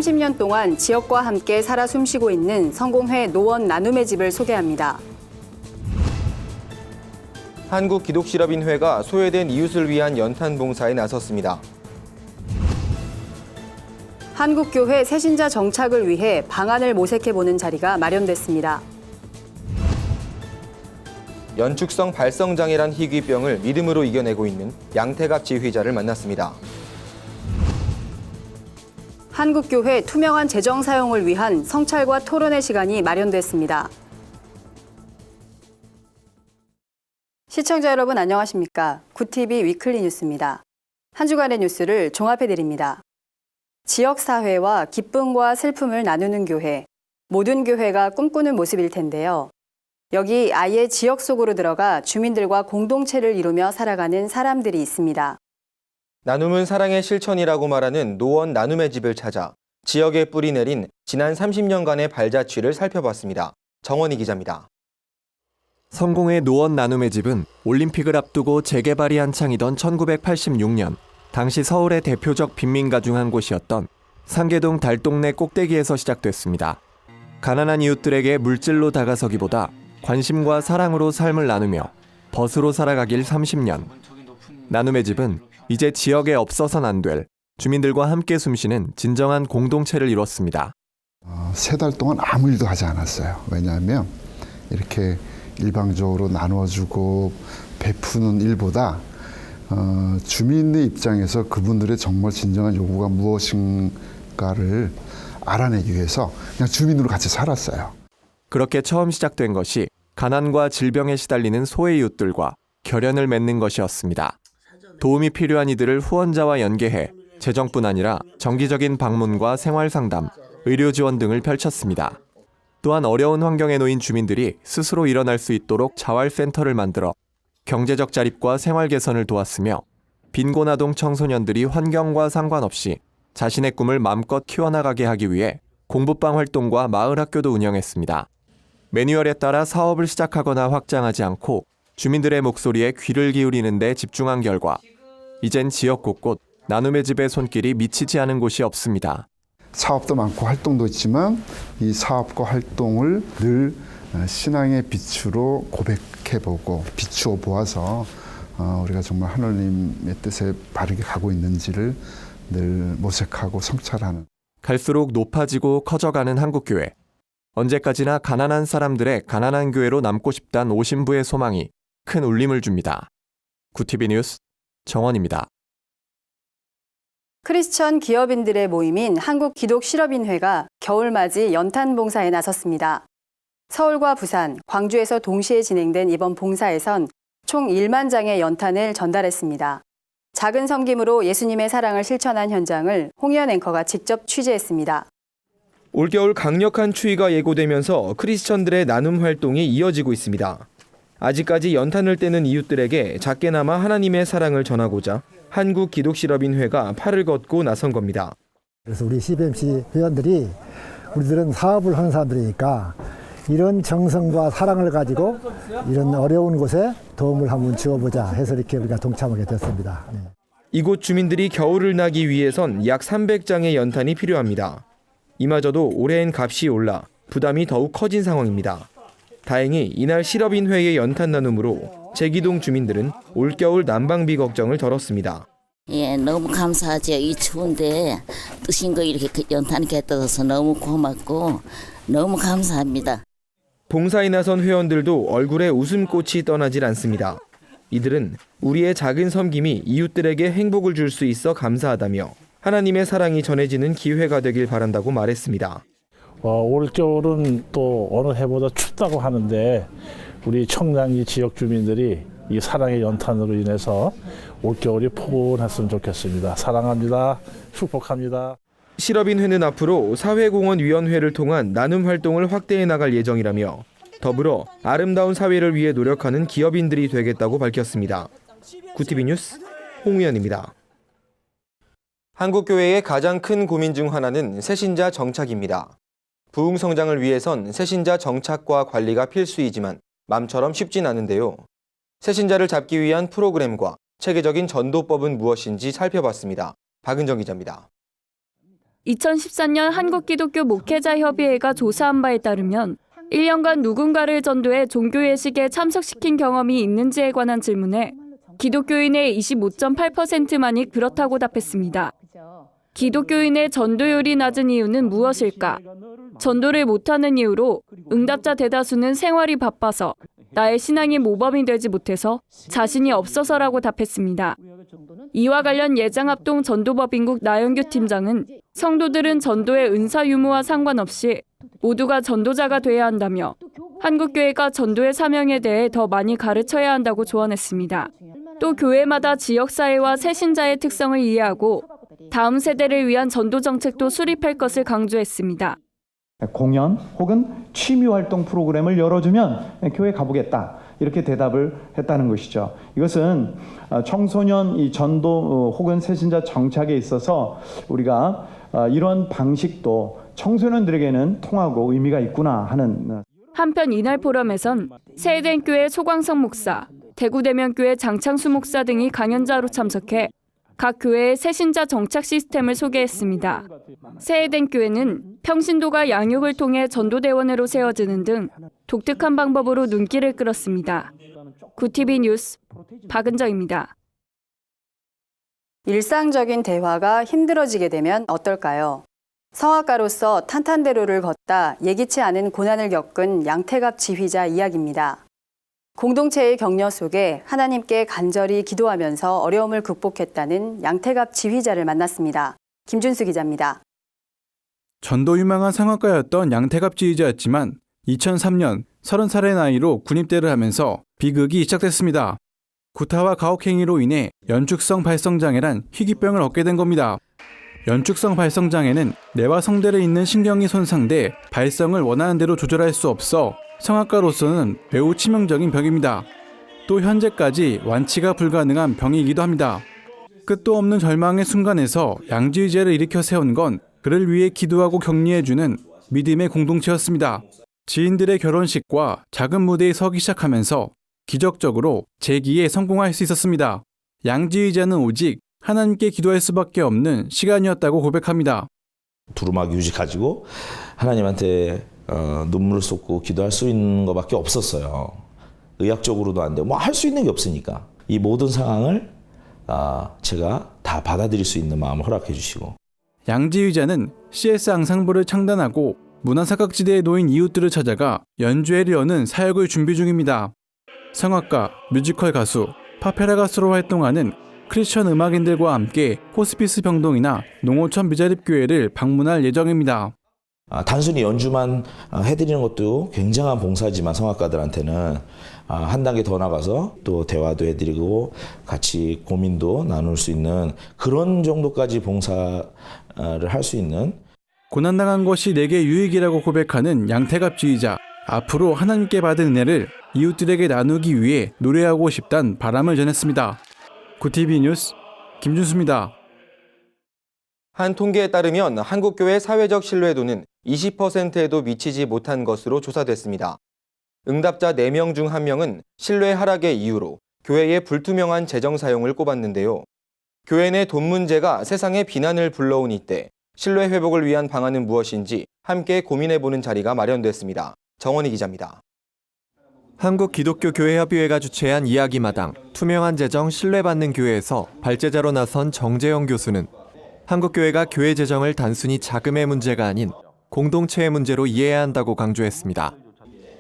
30년 동안 지역과 함께 살아 숨쉬고 있는 성공회 노원 나눔의 집을 소개합니다. 한국기독실업인회가 소외된 이웃을 위한 연탄 봉사에 나섰습니다. 한국교회 새신자 정착을 위해 방안을 모색해보는 자리가 마련됐습니다. 연축성 발성장애란 희귀병을 믿음으로 이겨내고 있는 양태갑 지휘자를 만났습니다. 한국교회 투명한 재정 사용을 위한 성찰과 토론의 시간이 마련됐습니다. 시청자 여러분 안녕하십니까? 굿TV 위클리 뉴스입니다. 한 주간의 뉴스를 종합해드립니다. 지역사회와 기쁨과 슬픔을 나누는 교회, 모든 교회가 꿈꾸는 모습일 텐데요. 여기 아예 지역 속으로 들어가 주민들과 공동체를 이루며 살아가는 사람들이 있습니다. 나눔은 사랑의 실천이라고 말하는 노원 나눔의 집을 찾아 지역에 뿌리 내린 지난 30년간의 발자취를 살펴봤습니다. 정원희 기자입니다. 성공의 노원 나눔의 집은 올림픽을 앞두고 재개발이 한창이던 1986년 당시 서울의 대표적 빈민가 중 한 곳이었던 상계동 달동네 꼭대기에서 시작됐습니다. 가난한 이웃들에게 물질로 다가서기보다 관심과 사랑으로 삶을 나누며 벗으로 살아가길 30년. 나눔의 집은 이제 지역에 없어선 안 될 주민들과 함께 숨쉬는 진정한 공동체를 이뤘습니다. 3달 동안 아무 일도 하지 않았어요. 왜냐하면 이렇게 일방적으로 나눠주고 베푸는 일보다 주민의 입장에서 그분들의 정말 진정한 요구가 무엇인가를 알아내기 위해서 그냥 주민으로 같이 살았어요. 그렇게 처음 시작된 것이 가난과 질병에 시달리는 소외 이웃들과 결연을 맺는 것이었습니다. 도움이 필요한 이들을 후원자와 연계해 재정뿐 아니라 정기적인 방문과 생활상담, 의료 지원 등을 펼쳤습니다. 또한 어려운 환경에 놓인 주민들이 스스로 일어날 수 있도록 자활센터를 만들어 경제적 자립과 생활 개선을 도왔으며 빈곤아동 청소년들이 환경과 상관없이 자신의 꿈을 마음껏 키워나가게 하기 위해 공부방 활동과 마을 학교도 운영했습니다. 매뉴얼에 따라 사업을 시작하거나 확장하지 않고 주민들의 목소리에 귀를 기울이는 데 집중한 결과 이젠 지역 곳곳 나눔의 집의 손길이 미치지 않은 곳이 없습니다. 사업도 많고 활동도 있지만 이 사업과 활동을 늘 신앙의 빛으로 고백해보고 비추어 보아서 우리가 정말 하나님의 뜻에 바르게 가고 있는지를 늘 모색하고 성찰하는. 갈수록 높아지고 커져가는 한국교회. 언제까지나 가난한 사람들의 가난한 교회로 남고 싶다는 오신부의 소망이 큰 울림을 줍니다. 굿TV 뉴스 정원입니다. 크리스천 기업인들의 모임인 한국기독실업인회가 겨울맞이 연탄 봉사에 나섰습니다. 서울과 부산, 광주에서 동시에 진행된 이번 봉사에선 총 1만 장의 연탄을 전달했습니다. 작은 섬김으로 예수님의 사랑을 실천한 현장을 홍희연 앵커가 직접 취재했습니다. 올겨울 강력한 추위가 예고되면서 크리스천들의 나눔 활동이 이어지고 있습니다. 아직까지 연탄을 떼는 이웃들에게 작게나마 하나님의 사랑을 전하고자 한국기독실업인회가 팔을 걷고 나선 겁니다. 그래서 우리 CBMC 회원들이 우리들은 사업을 하는 사람들이니까 이런 정성과 사랑을 가지고 이런 어려운 곳에 도움을 한번 주어보자 해서 이렇게 우리가 동참하게 됐습니다. 네. 이곳 주민들이 겨울을 나기 위해선 약 300장의 연탄이 필요합니다. 이마저도 올해엔 값이 올라 부담이 더욱 커진 상황입니다. 다행히 이날 실업인회의 연탄 나눔으로 제기동 주민들은 올겨울 난방비 걱정을 덜었습니다. 예, 너무 감사하죠. 이 추운데 뜨신 거 이렇게 연탄 곁들여서 너무 고맙고 너무 감사합니다. 봉사에 나선 회원들도 얼굴에 웃음꽃이 떠나질 않습니다. 이들은 우리의 작은 섬김이 이웃들에게 행복을 줄 수 있어 감사하다며 하나님의 사랑이 전해지는 기회가 되길 바란다고 말했습니다. 올겨울은 또 어느 해보다 춥다고 하는데 우리 청량리 지역 주민들이 이 사랑의 연탄으로 인해서 올겨울이 포근했으면 좋겠습니다. 사랑합니다. 축복합니다. 실업인회는 앞으로 사회공헌위원회를 통한 나눔 활동을 확대해 나갈 예정이라며 더불어 아름다운 사회를 위해 노력하는 기업인들이 되겠다고 밝혔습니다. 굿TV 뉴스 홍우연입니다. 한국교회의 가장 큰 고민 중 하나는 새신자 정착입니다. 부흥 성장을 위해선 새신자 정착과 관리가 필수이지만 맘처럼 쉽진 않은데요. 새신자를 잡기 위한 프로그램과 체계적인 전도법은 무엇인지 살펴봤습니다. 박은정 기자입니다. 2014년 한국기독교 목회자협의회가 조사한 바에 따르면 1년간 누군가를 전도해 종교 예식에 참석시킨 경험이 있는지에 관한 질문에 기독교인의 25.8%만이 그렇다고 답했습니다. 기독교인의 전도율이 낮은 이유는 무엇일까? 전도를 못하는 이유로 응답자 대다수는 생활이 바빠서, 나의 신앙이 모범이 되지 못해서, 자신이 없어서라고 답했습니다. 이와 관련 예장합동 전도법인국 나영규 팀장은 성도들은 전도의 은사 유무와 상관없이 모두가 전도자가 돼야 한다며 한국교회가 전도의 사명에 대해 더 많이 가르쳐야 한다고 조언했습니다. 또 교회마다 지역사회와 새신자의 특성을 이해하고 다음 세대를 위한 전도 정책도 수립할 것을 강조했습니다. 공연 혹은 취미활동 프로그램을 열어주면 교회 가보겠다, 이렇게 대답을 했다는 것이죠. 이것은 청소년 이 전도 혹은 새신자 정착에 있어서 우리가 이런 방식도 청소년들에게는 통하고 의미가 있구나 하는. 한편 이날 포럼에선 새해den교회 소광성 목사, 대구대면교회 장창수 목사 등이 강연자로 참석해 각 교회의 새신자 정착 시스템을 소개했습니다. 새해den교회는 평신도가 양육을 통해 전도대원으로 세워지는 등 독특한 방법으로 눈길을 끌었습니다. 구TV 뉴스 박은정입니다. 일상적인 대화가 힘들어지게 되면 어떨까요? 성악가로서 탄탄대로를 걷다 예기치 않은 고난을 겪은 양태갑 지휘자 이야기입니다. 공동체의 격려 속에 하나님께 간절히 기도하면서 어려움을 극복했다는 양태갑 지휘자를 만났습니다. 김준수 기자입니다. 전도 유망한 성악가였던 양태갑 지휘자였지만 2003년 30살의 나이로 군입대를 하면서 비극이 시작됐습니다. 구타와 가혹행위로 인해 연축성 발성장애란 희귀병을 얻게 된 겁니다. 연축성 발성장애는 뇌와 성대를 잇는 신경이 손상돼 발성을 원하는 대로 조절할 수 없어 성악가로서는 매우 치명적인 병입니다. 또 현재까지 완치가 불가능한 병이기도 합니다. 끝도 없는 절망의 순간에서 양지휘제를 일으켜 세운 건 그를 위해 기도하고 격려해주는 믿음의 공동체였습니다. 지인들의 결혼식과 작은 무대에 서기 시작하면서 기적적으로 재기에 성공할 수 있었습니다. 양지휘자는 오직 하나님께 기도할 수밖에 없는 시간이었다고 고백합니다. 두루마기 휴지 가지고 하나님한테 눈물을 쏟고 기도할 수 있는 것밖에 없었어요. 의학적으로도 안 되고 할 수 있는 게 없으니까 이 모든 상황을 제가 다 받아들일 수 있는 마음을 허락해 주시고. 양지휘자는 CS 앙상블을 창단하고 문화사각지대에 놓인 이웃들을 찾아가 연주회를 여는 사역을 준비 중입니다. 성악가, 뮤지컬 가수, 파페라 가수로 활동하는 크리스천 음악인들과 함께 호스피스 병동이나 농어촌 미자립교회를 방문할 예정입니다. 단순히 연주만 해드리는 것도 굉장한 봉사지만 성악가들한테는 한 단계 더 나가서 또 대화도 해드리고 같이 고민도 나눌 수 있는 그런 정도까지 봉사를 할 수 있는. 고난당한 것이 내게 유익이라고 고백하는 양태갑 지휘자. 앞으로 하나님께 받은 은혜를 이웃들에게 나누기 위해 노래하고 싶단 바람을 전했습니다. 구TV 뉴스 김준수입니다. 한 통계에 따르면 한국교회 사회적 신뢰도는 20%에도 미치지 못한 것으로 조사됐습니다. 응답자 4명 중 1명은 신뢰 하락의 이유로 교회의 불투명한 재정 사용을 꼽았는데요. 교회 내 돈 문제가 세상에 비난을 불러온 이때 신뢰 회복을 위한 방안은 무엇인지 함께 고민해보는 자리가 마련됐습니다. 정원희 기자입니다. 한국기독교교회협의회가 주최한 이야기마당 투명한 재정 신뢰받는 교회에서 발제자로 나선 정재영 교수는 한국교회가 교회 재정을 단순히 자금의 문제가 아닌 공동체의 문제로 이해해야 한다고 강조했습니다.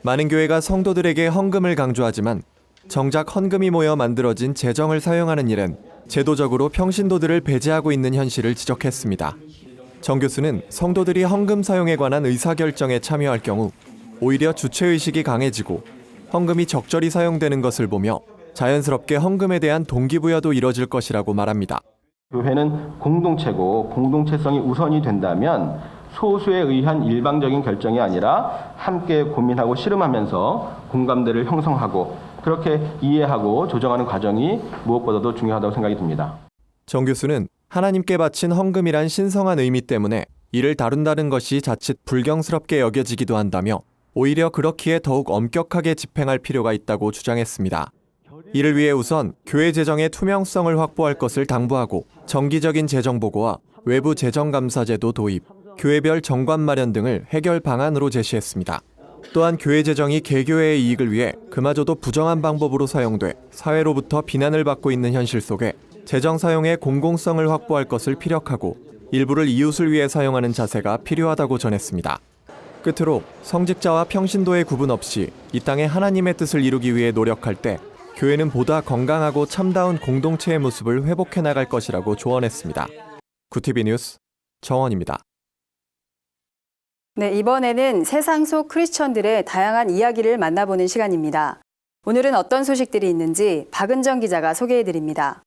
많은 교회가 성도들에게 헌금을 강조하지만 정작 헌금이 모여 만들어진 재정을 사용하는 일은 제도적으로 평신도들을 배제하고 있는 현실을 지적했습니다. 정 교수는 성도들이 헌금 사용에 관한 의사결정에 참여할 경우 오히려 주체의식이 강해지고 헌금이 적절히 사용되는 것을 보며 자연스럽게 헌금에 대한 동기부여도 이뤄질 것이라고 말합니다. 교회는 공동체고 공동체성이 우선이 된다면 소수에 의한 일방적인 결정이 아니라 함께 고민하고 씨름하면서 공감대를 형성하고 그렇게 이해하고 조정하는 과정이 무엇보다도 중요하다고 생각이 듭니다. 정 교수는 하나님께 바친 헌금이란 신성한 의미 때문에 이를 다룬다는 것이 자칫 불경스럽게 여겨지기도 한다며 오히려 그렇기에 더욱 엄격하게 집행할 필요가 있다고 주장했습니다. 이를 위해 우선 교회 재정의 투명성을 확보할 것을 당부하고 정기적인 재정 보고와 외부 재정감사제도 도입, 교회별 정관 마련 등을 해결 방안으로 제시했습니다. 또한 교회 재정이 개교회의 이익을 위해 그마저도 부정한 방법으로 사용돼 사회로부터 비난을 받고 있는 현실 속에 재정 사용의 공공성을 확보할 것을 피력하고 일부를 이웃을 위해 사용하는 자세가 필요하다고 전했습니다. 끝으로 성직자와 평신도의 구분 없이 이 땅에 하나님의 뜻을 이루기 위해 노력할 때 교회는 보다 건강하고 참다운 공동체의 모습을 회복해 나갈 것이라고 조언했습니다. 구티비 뉴스 정원입니다. 네, 이번에는 세상 속 크리스천들의 다양한 이야기를 만나보는 시간입니다. 오늘은 어떤 소식들이 있는지 박은정 기자가 소개해드립니다.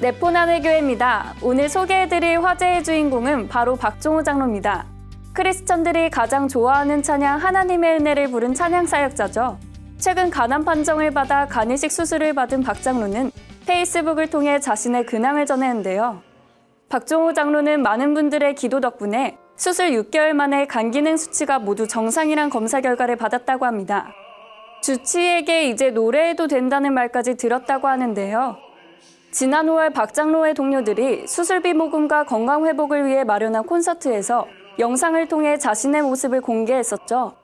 네포난의교회입니다. 오늘 소개해드릴 화제의 주인공은 바로 박종호 장로입니다. 크리스천들이 가장 좋아하는 찬양 하나님의 은혜를 부른 찬양 사역자죠. 최근 간암 판정을 받아 간이식 수술을 받은 박 장로는 페이스북을 통해 자신의 근황을 전했는데요. 박종호 장로는 많은 분들의 기도 덕분에 수술 6개월 만에 간 기능 수치가 모두 정상이란 검사 결과를 받았다고 합니다. 주치의에게 이제 노래해도 된다는 말까지 들었다고 하는데요. 지난 5월 박 장로의 동료들이 수술비 모금과 건강 회복을 위해 마련한 콘서트에서 영상을 통해 자신의 모습을 공개했었죠.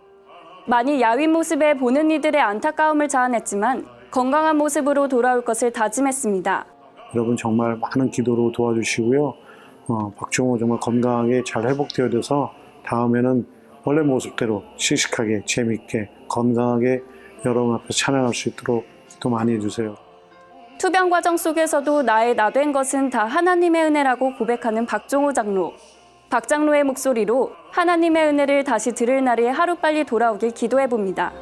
많이 야윈 모습에 보는 이들의 안타까움을 자아냈지만 건강한 모습으로 돌아올 것을 다짐했습니다. 여러분 정말 많은 기도로 도와주시고요. 박종호 정말 건강하게 잘 회복되어져서 다음에는 원래 모습대로 씩씩하게 재미있게 건강하게 여러분 앞에서 찬양할 수 있도록 또 많이 해주세요. 투병 과정 속에서도 나의 나 된 것은 다 하나님의 은혜라고 고백하는 박종호 장로. 박 장로의 목소리로 하나님의 은혜를 다시 들을 날이 하루빨리 돌아오길 기도해봅니다.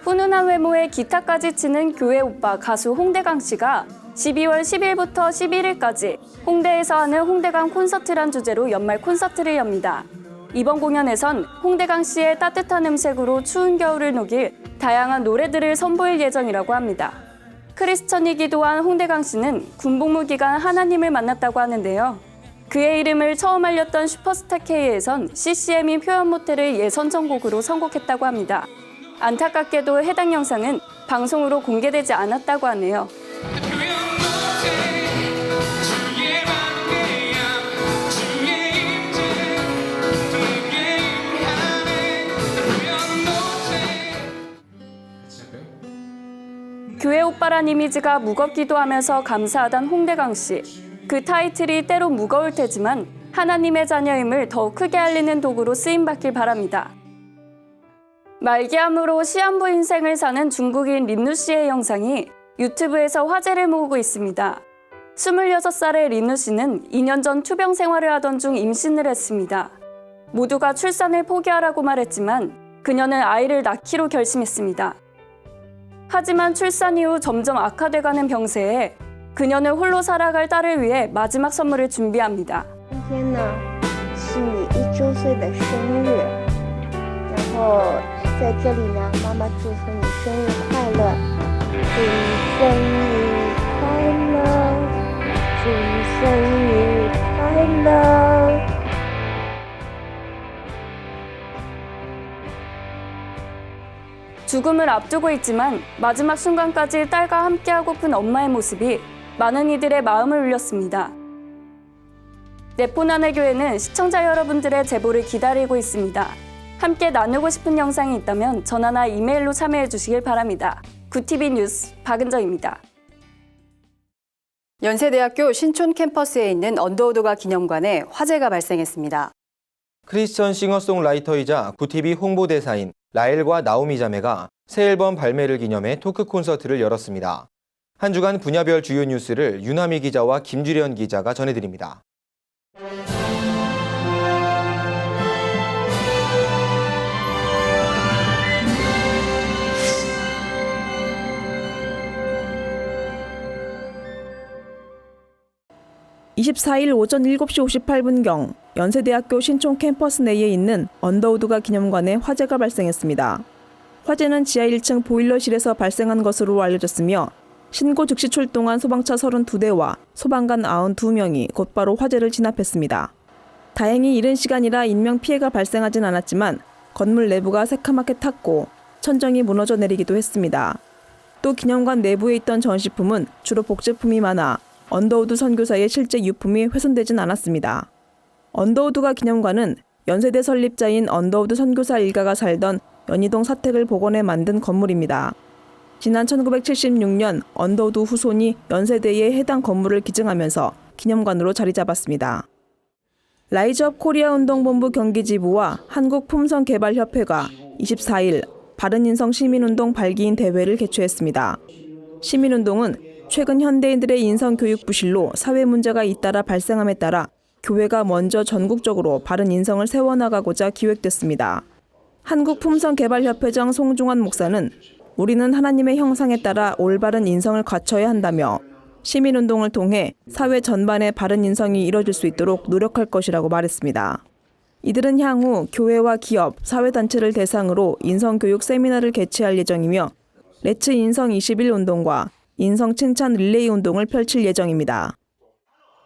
훈훈한 외모에 기타까지 치는 교회 오빠 가수 홍대강 씨가 12월 10일부터 11일까지 홍대에서 하는 홍대강 콘서트란 주제로 연말 콘서트를 엽니다. 이번 공연에선 홍대강 씨의 따뜻한 음색으로 추운 겨울을 녹일 다양한 노래들을 선보일 예정이라고 합니다. 크리스천이기도 한 홍대강 씨는 군복무 기간 하나님을 만났다고 하는데요. 그의 이름을 처음 알렸던 슈퍼스타 K에선 CCM인 표현 모텔을 예선전곡으로 선곡했다고 합니다. 안타깝게도 해당 영상은 방송으로 공개되지 않았다고 하네요. 교회 오빠란 이미지가 무겁기도 하면서 감사하단 홍대강 씨. 그 타이틀이 때로 무거울 테지만 하나님의 자녀임을 더욱 크게 알리는 도구로 쓰임받길 바랍니다. 말기암으로 시한부 인생을 사는 중국인 린누 씨의 영상이 유튜브에서 화제를 모으고 있습니다. 26살의 린누 씨는 2년 전 투병 생활을 하던 중 임신을 했습니다. 모두가 출산을 포기하라고 말했지만 그녀는 아이를 낳기로 결심했습니다. 하지만 출산 이후 점점 악화돼가는 병세에 그녀는 홀로 살아갈 딸을 위해 마지막 선물을 준비합니다. 今天呢，是你1周岁的生日，然后在这里呢，妈妈祝福你生日快乐，祝你生日快乐，祝你生日快乐。 죽음을 앞두고 있지만 마지막 순간까지 딸과 함께하고픈 엄마의 모습이 많은 이들의 마음을 울렸습니다. 네포난의 교회는 시청자 여러분들의 제보를 기다리고 있습니다. 함께 나누고 싶은 영상이 있다면 전화나 이메일로 참여해 주시길 바랍니다. 구티비 뉴스 박은정입니다. 연세대학교 신촌 캠퍼스에 있는 언더우드가 기념관에 화재가 발생했습니다. 크리스천 싱어송라이터이자 구티비 홍보대사인 라엘과 나오미 자매가 새 앨범 발매를 기념해 토크 콘서트를 열었습니다. 한 주간 분야별 주요 뉴스를 유나미 기자와 김주련 기자가 전해드립니다. 24일 오전 7시 58분경 연세대학교 신촌 캠퍼스 내에 있는 언더우드가 기념관에 화재가 발생했습니다. 화재는 지하 1층 보일러실에서 발생한 것으로 알려졌으며 신고 즉시 출동한 소방차 32대와 소방관 92명이 곧바로 화재를 진압했습니다. 다행히 이른 시간이라 인명피해가 발생하진 않았지만 건물 내부가 새카맣게 탔고 천정이 무너져 내리기도 했습니다. 또 기념관 내부에 있던 전시품은 주로 복제품이 많아 언더우드 선교사의 실제 유품이 훼손되진 않았습니다. 언더우드가 기념관은 연세대 설립자인 언더우드 선교사 일가가 살던 연희동 사택을 복원해 만든 건물입니다. 지난 1976년 언더우드 후손이 연세대에 해당 건물을 기증하면서 기념관으로 자리 잡았습니다. 라이즈업 코리아 운동본부 경기지부와 한국품성개발협회가 24일 바른인성 시민운동 발기인 대회를 개최했습니다. 시민운동은 최근 현대인들의 인성교육 부실로 사회 문제가 잇따라 발생함에 따라 교회가 먼저 전국적으로 바른 인성을 세워나가고자 기획됐습니다. 한국품성개발협회장 송중환 목사는 우리는 하나님의 형상에 따라 올바른 인성을 갖춰야 한다며 시민운동을 통해 사회 전반의 바른 인성이 이뤄질 수 있도록 노력할 것이라고 말했습니다. 이들은 향후 교회와 기업, 사회단체를 대상으로 인성교육 세미나를 개최할 예정이며 레츠 인성 20일 운동과 인성 칭찬 릴레이 운동을 펼칠 예정입니다.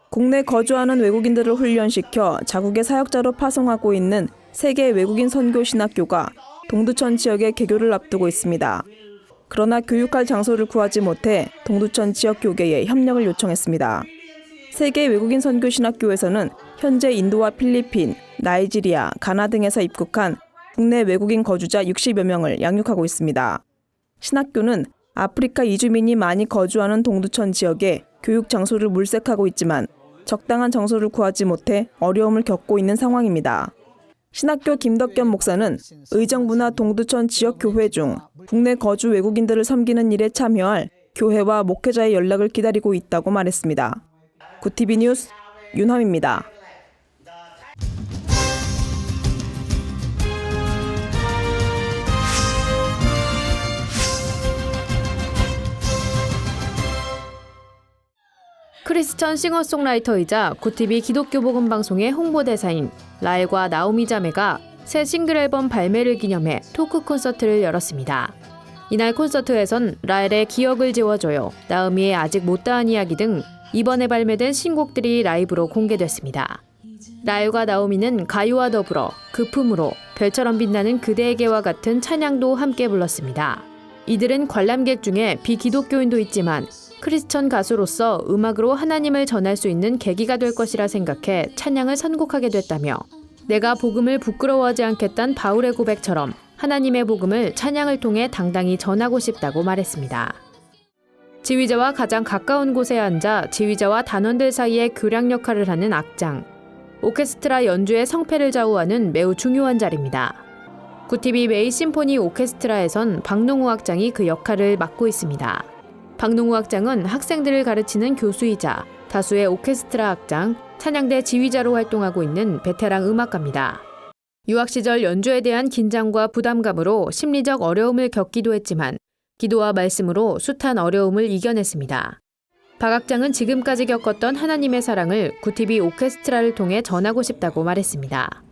국내 거주하는 외국인들을 훈련시켜 자국의 사역자로 파송하고 있는 세계 외국인 선교 신학교가 동두천 지역에 개교를 앞두고 있습니다. 그러나 교육할 장소를 구하지 못해 동두천 지역 교계에 협력을 요청했습니다. 세계 외국인 선교 신학교에서는 현재 인도와 필리핀, 나이지리아, 가나 등에서 입국한 국내 외국인 거주자 60여 명을 양육하고 있습니다. 신학교는 아프리카 이주민이 많이 거주하는 동두천 지역에 교육 장소를 물색하고 있지만 적당한 장소를 구하지 못해 어려움을 겪고 있는 상황입니다. 신학교 김덕겸 목사는 의정부나 동두천 지역 교회 중 국내 거주 외국인들을 섬기는 일에 참여할 교회와 목회자의 연락을 기다리고 있다고 말했습니다. 구티비 뉴스 윤함입니다. 크리스천 싱어송라이터이자 구티비 기독교 복음 방송의 홍보대사인 라엘과 나오미 자매가 새 싱글 앨범 발매를 기념해 토크 콘서트를 열었습니다. 이날 콘서트에선 라엘의 기억을 지워줘요, 나오미의 아직 못다한 이야기 등 이번에 발매된 신곡들이 라이브로 공개됐습니다. 라엘과 나오미는 가요와 더불어 그 품으로 별처럼 빛나는 그대에게와 같은 찬양도 함께 불렀습니다. 이들은 관람객 중에 비기독교인도 있지만 크리스천 가수로서 음악으로 하나님을 전할 수 있는 계기가 될 것이라 생각해 찬양을 선곡하게 됐다며 내가 복음을 부끄러워하지 않겠다는 바울의 고백처럼 하나님의 복음을 찬양을 통해 당당히 전하고 싶다고 말했습니다. 지휘자와 가장 가까운 곳에 앉아 지휘자와 단원들 사이에 교량 역할을 하는 악장. 오케스트라 연주의 성패를 좌우하는 매우 중요한 자리입니다. 구티비 메이 심포니 오케스트라에선 박농우 악장이 그 역할을 맡고 있습니다. 박농우 악장은 학생들을 가르치는 교수이자 다수의 오케스트라 악장, 찬양대 지휘자로 활동하고 있는 베테랑 음악가입니다. 유학 시절 연주에 대한 긴장과 부담감으로 심리적 어려움을 겪기도 했지만 기도와 말씀으로 숱한 어려움을 이겨냈습니다. 박 악장은 지금까지 겪었던 하나님의 사랑을 구티비 오케스트라를 통해 전하고 싶다고 말했습니다.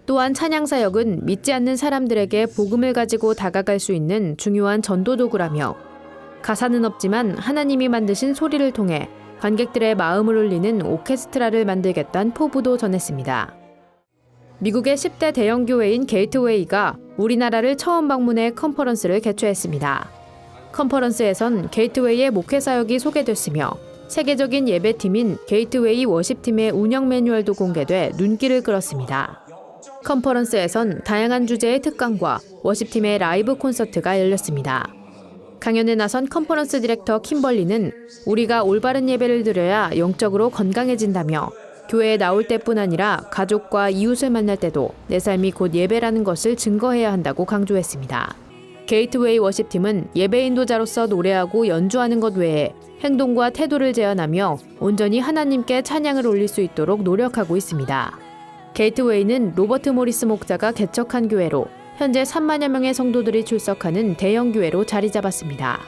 또한 찬양 사역은 믿지 않는 사람들에게 복음을 가지고 다가갈 수 있는 중요한 전도 도구라며 가사는 없지만 하나님이 만드신 소리를 통해 관객들의 마음을 울리는 오케스트라를 만들겠다는 포부도 전했습니다. 미국의 10대 대형 교회인 게이트웨이가 우리나라를 처음 방문해 컨퍼런스를 개최했습니다. 컨퍼런스에선 게이트웨이의 목회 사역이 소개됐으며 세계적인 예배팀인 게이트웨이 워십팀의 운영 매뉴얼도 공개돼 눈길을 끌었습니다. 컨퍼런스에선 다양한 주제의 특강과 워십팀의 라이브 콘서트가 열렸습니다. 강연에 나선 컨퍼런스 디렉터 킴벌리는 우리가 올바른 예배를 드려야 영적으로 건강해진다며 교회에 나올 때뿐 아니라 가족과 이웃을 만날 때도 내 삶이 곧 예배라는 것을 증거해야 한다고 강조했습니다. 게이트웨이 워십팀은 예배 인도자로서 노래하고 연주하는 것 외에 행동과 태도를 제안하며 온전히 하나님께 찬양을 올릴 수 있도록 노력하고 있습니다. 게이트웨이는 로버트 모리스 목자가 개척한 교회로 현재 3만여 명의 성도들이 출석하는 대형 교회로 자리 잡았습니다.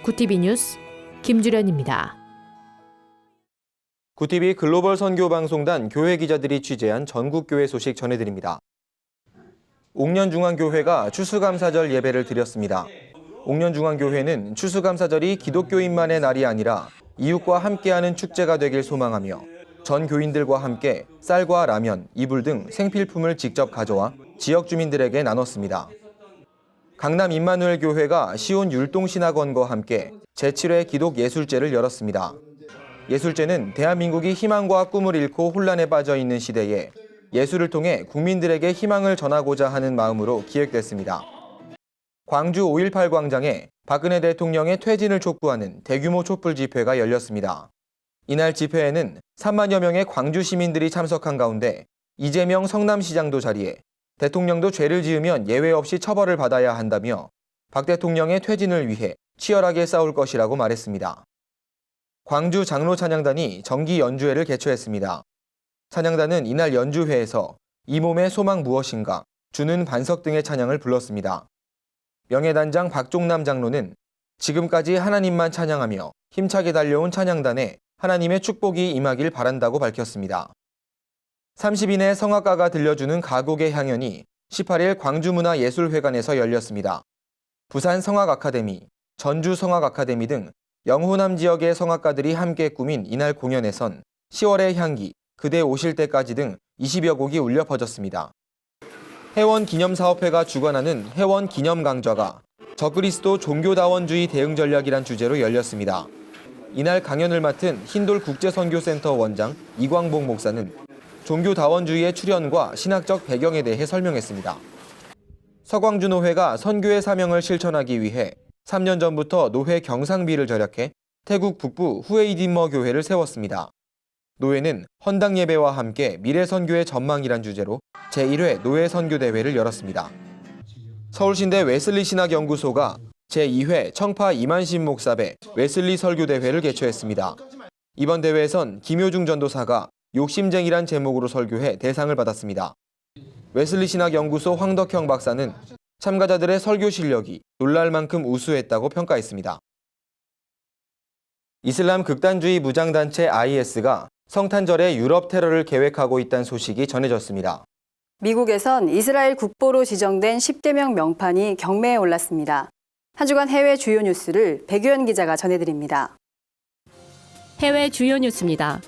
구티비 뉴스 김주련입니다. 구TV 글로벌 선교방송단 교회 기자들이 취재한 전국교회 소식 전해드립니다. 옥년중앙교회가 추수감사절 예배를 드렸습니다. 옥년중앙교회는 추수감사절이 기독교인만의 날이 아니라 이웃과 함께하는 축제가 되길 소망하며 전 교인들과 함께 쌀과 라면, 이불 등 생필품을 직접 가져와 지역 주민들에게 나눴습니다. 강남 임마누엘 교회가 시온 율동신학원과 함께 제7회 기독예술제를 열었습니다. 예술제는 대한민국이 희망과 꿈을 잃고 혼란에 빠져 있는 시대에 예술을 통해 국민들에게 희망을 전하고자 하는 마음으로 기획됐습니다. 광주 5.18 광장에 박근혜 대통령의 퇴진을 촉구하는 대규모 촛불 집회가 열렸습니다. 이날 집회에는 3만여 명의 광주 시민들이 참석한 가운데 이재명 성남시장도 자리에 대통령도 죄를 지으면 예외 없이 처벌을 받아야 한다며 박 대통령의 퇴진을 위해 치열하게 싸울 것이라고 말했습니다. 광주 장로 찬양단이 정기 연주회를 개최했습니다. 찬양단은 이날 연주회에서 이 몸의 소망 무엇인가, 주는 반석 등의 찬양을 불렀습니다. 명예단장 박종남 장로는 지금까지 하나님만 찬양하며 힘차게 달려온 찬양단에 하나님의 축복이 임하길 바란다고 밝혔습니다. 30인의 성악가가 들려주는 가곡의 향연이 18일 광주문화예술회관에서 열렸습니다. 부산 성악아카데미, 전주 성악아카데미 등 영호남 지역의 성악가들이 함께 꾸민 이날 공연에선 10월의 향기, 그대 오실 때까지 등 20여 곡이 울려 퍼졌습니다. 해원기념사업회가 주관하는 해원기념강좌가 저그리스도 종교다원주의 대응 전략이란 주제로 열렸습니다. 이날 강연을 맡은 흰돌 국제선교센터 원장 이광복 목사는 종교다원주의의 출현과 신학적 배경에 대해 설명했습니다. 서광주노회가 선교의 사명을 실천하기 위해 3년 전부터 노회 경상비를 절약해 태국 북부 후에이딘머 교회를 세웠습니다. 노회는 헌당 예배와 함께 미래 선교의 전망이란 주제로 제1회 노회 선교대회를 열었습니다. 서울신대 웨슬리 신학연구소가 제2회 청파 이만신 목사배 웨슬리 설교대회를 개최했습니다. 이번 대회에선 김효중 전도사가 욕심쟁이란 제목으로 설교해 대상을 받았습니다. 웨슬리 신학연구소 황덕형 박사는 참가자들의 설교 실력이 놀랄 만큼 우수했다고 평가했습니다. 이슬람 극단주의 무장단체 IS가 성탄절에 유럽 테러를 계획하고 있다는 소식이 전해졌습니다. 미국에선 이스라엘 국보로 지정된 10개명 명판이 경매에 올랐습니다. 한 주간 해외 주요 뉴스를 백유연 기자가 전해드립니다. 해외 주요 뉴스입니다.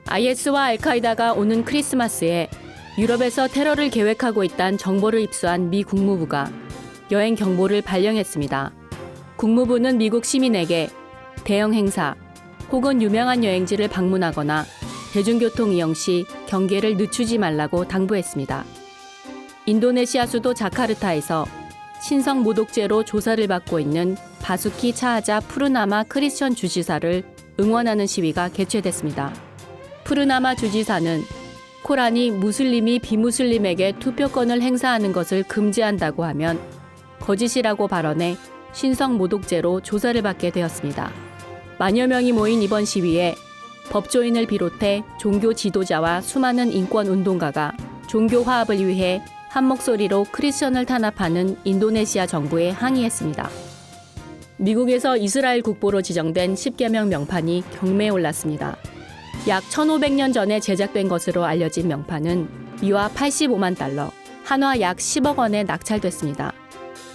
IS와 알카이다가 오는 크리스마스에 유럽에서 테러를 계획하고 있다는 정보를 입수한 미 국무부가 여행 경보를 발령했습니다. 국무부는 미국 시민에게 대형 행사 혹은 유명한 여행지를 방문하거나 대중교통 이용 시 경계를 늦추지 말라고 당부했습니다. 인도네시아 수도 자카르타에서 신성 모독죄로 조사를 받고 있는 바수키 차하자 푸르나마 크리스천 주지사를 응원하는 시위가 개최됐습니다. 푸르나마 주지사는 코란이 무슬림이 비무슬림에게 투표권을 행사하는 것을 금지한다고 하면 거짓이라고 발언해 신성 모독죄로 조사를 받게 되었습니다. 만여 명이 모인 이번 시위에 법조인을 비롯해 종교 지도자와 수많은 인권운동가가 종교 화합을 위해 한 목소리로 크리스천을 탄압하는 인도네시아 정부에 항의했습니다. 미국에서 이스라엘 국보로 지정된 10개명 명판이 경매에 올랐습니다. 약 1500년 전에 제작된 것으로 알려진 명판은 미화 85만 달러, 한화 약 10억 원에 낙찰됐습니다.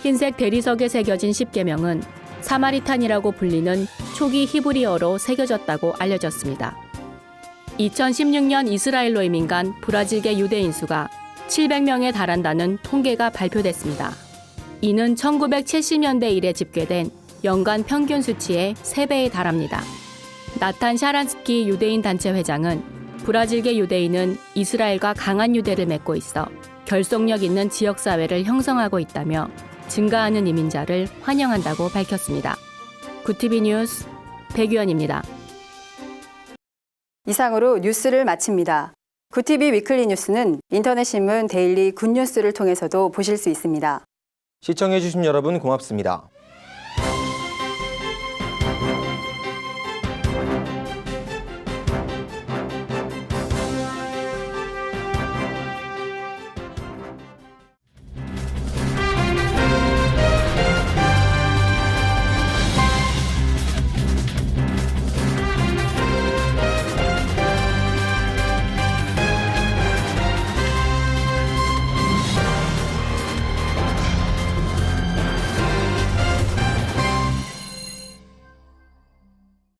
흰색 대리석에 새겨진 10개명은 사마리탄이라고 불리는 초기 히브리어로 새겨졌다고 알려졌습니다. 2016년 이스라엘로 이민 간 브라질계 유대인 수가 700명에 달한다는 통계가 발표됐습니다. 이는 1970년대 이래 집계된 연간 평균 수치의 3배에 달합니다. 나탄 샤란스키 유대인 단체 회장은 브라질계 유대인은 이스라엘과 강한 유대를 맺고 있어 결속력 있는 지역사회를 형성하고 있다며 증가하는 이민자를 환영한다고 밝혔습니다. 구TV 뉴스 백유연입니다. 이상으로 뉴스를 마칩니다. 구TV 위클리 뉴스는 인터넷 신문 데일리 굿뉴스를 통해서도 보실 수 있습니다. 시청해주신 여러분 고맙습니다.